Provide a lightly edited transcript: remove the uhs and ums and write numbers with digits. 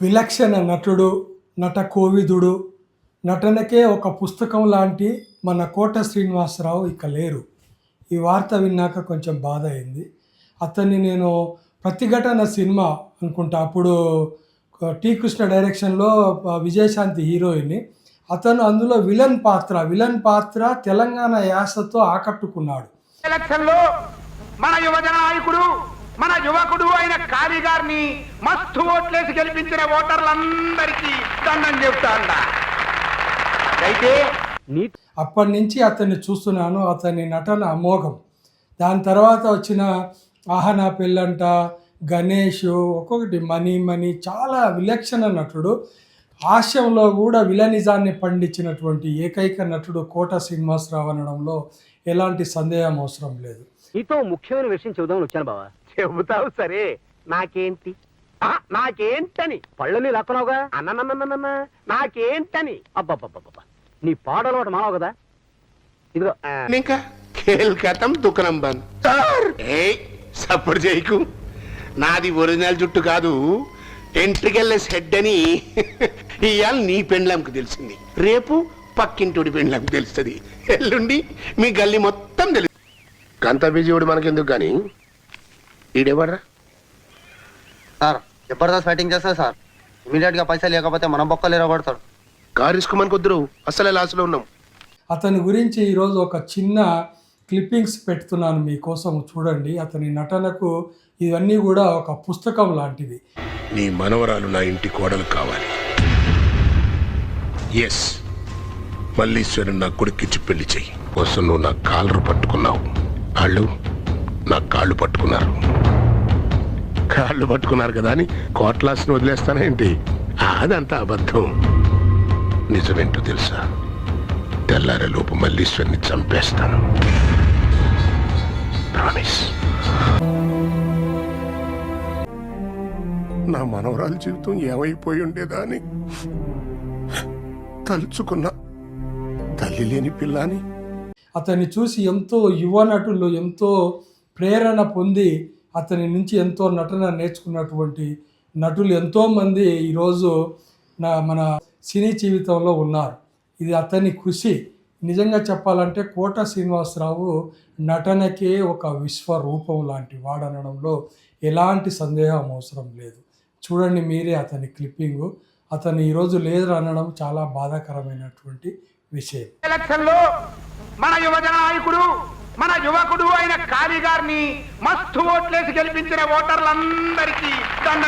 విలక్షణ నటుడు, నట కోవిదుడు, నటనకే ఒక పుస్తకం లాంటి మన కోట శ్రీనివాసరావు ఇక లేరు. ఈ వార్త విన్నాక కొంచెం బాధ అయింది. అతన్ని నేను ప్రతిఘటన సినిమా అనుకుంటా, అప్పుడు టి కృష్ణ డైరెక్షన్లో విజయశాంతి హీరోయిన్. అతను అందులో విలన్ పాత్ర తెలంగాణ యాసతో ఆకట్టుకున్నాడు. ఎలక్షన్లో మన యువజన నాయకుడు, మన యువకుడు అయిన కాళీ గారిని మస్తు ఓట్లేసి గెలిపించిన ఓటర్లందరికీ దండం చెప్తాండా. అయితే అప్పటి నుంచి అతన్ని చూస్తున్నాను. అతని నటన అమోఘం. దాని తర్వాత వచ్చిన ఆహనా పెళ్ళంట, గణేష్, ఒక్కొక్కటి మనీ చాలా విలక్షణ నటుడు. హాస్యంలో కూడా విలనిజాన్ని పండించినటువంటి ఏకైక నటుడు కోట శ్రీనివాసరావు అనడంలో ఎలాంటి సందేహం అవసరం లేదు. నీతో ముఖ్యమైన విషయం చెబుదామని వచ్చాను బావా. చెబుతావు సరే, నాకేంటి నాకేంటని పళ్ళని లాక్కున్నావుగా, అన్న నాకేంటని. అబ్బబ్బబ్బబ్బ, నీ పాడలో ఒకటి మానవు కదా. ఇదిగో ఇంకా కేల్కతం దుకాణం బంద్. సపోర్ట్ చేయకు, నాది ఒరిజినల్ జుట్టు కాదు, ఎంట్రికెళ్ళేసి హెడ్ అని ఇవాళ నీ పెండ్లంకు తెలిసింది, రేపు పక్కింటోడి పెండ్లంకు తెలుస్తుంది, ఎల్లుండి మీ గల్లీ మొత్తం తెలుసు. గంత బిజీవుడు మనకెందుకు కానీ ఈడేవాడ్రా సార్? జబర్దస్త్ ఫైటింగ్ చేస్తారు సార్. ఇమీడియట్ గా పైసలు లేకపోతే మన బొక్కలు ఎరగొడతారు. కారు ఇసుకోమని కొద్దురు, అసలే లాస్లో ఉన్నాం. అతని గురించి ఈరోజు ఒక చిన్న క్లిప్పింగ్స్ పెడుతున్నాను మీకోసం, చూడండి. అతని నటనకు ఇవన్నీ కూడా ఒక పుస్తకం లాంటివి. నీ మనవరాలు నా ఇంటి కోడలు కావాలి. ఎస్, మల్లీశ్వరుని నా కొడుకిచ్చి పెళ్లి చెయ్యి. కోసం నువ్వు నా కాలరు పట్టుకున్నావు, వాళ్ళు నా కాళ్ళు పట్టుకున్నారు. కాళ్ళు పట్టుకున్నారు కదా అని కోట్లాస్ని వదిలేస్తానేంటి? అదంతా అబద్ధం. నిజమేంటో తెలుసా? తెల్లారేలోపు మల్లీశ్వరిని చంపేస్తాను. ప్రామిస్. నా మనవరాల జీవితం ఏమైపోయి ఉండేదా అని తలుచుకున్నా. తల్లి లేని పిల్లని. అతన్ని చూసి ఎంతో యువ నటులు ఎంతో ప్రేరణ పొంది అతని నుంచి ఎంతో నటన నేర్చుకున్నటువంటి నటులు ఎంతోమంది ఈరోజు మన సినీ జీవితంలో ఉన్నారు. ఇది అతని కృషి. నిజంగా చెప్పాలంటే కోట శ్రీనివాసరావు నటనకే ఒక విశ్వరూపం లాంటి వాడనడంలో ఎలాంటి సందేహం అవసరం లేదు. చూడండి మీరే అతని క్లిప్పింగు. అతను ఈరోజు లేదు అనడం చాలా బాధాకరమైనటువంటి విషయం. ఎలక్షన్లో మన యువజన నాయకుడు, మన యువకుడు అయిన కాళీ గారిని మస్తు ఓట్లేసి గెలిపించిన ఓటర్లందరికీ దండం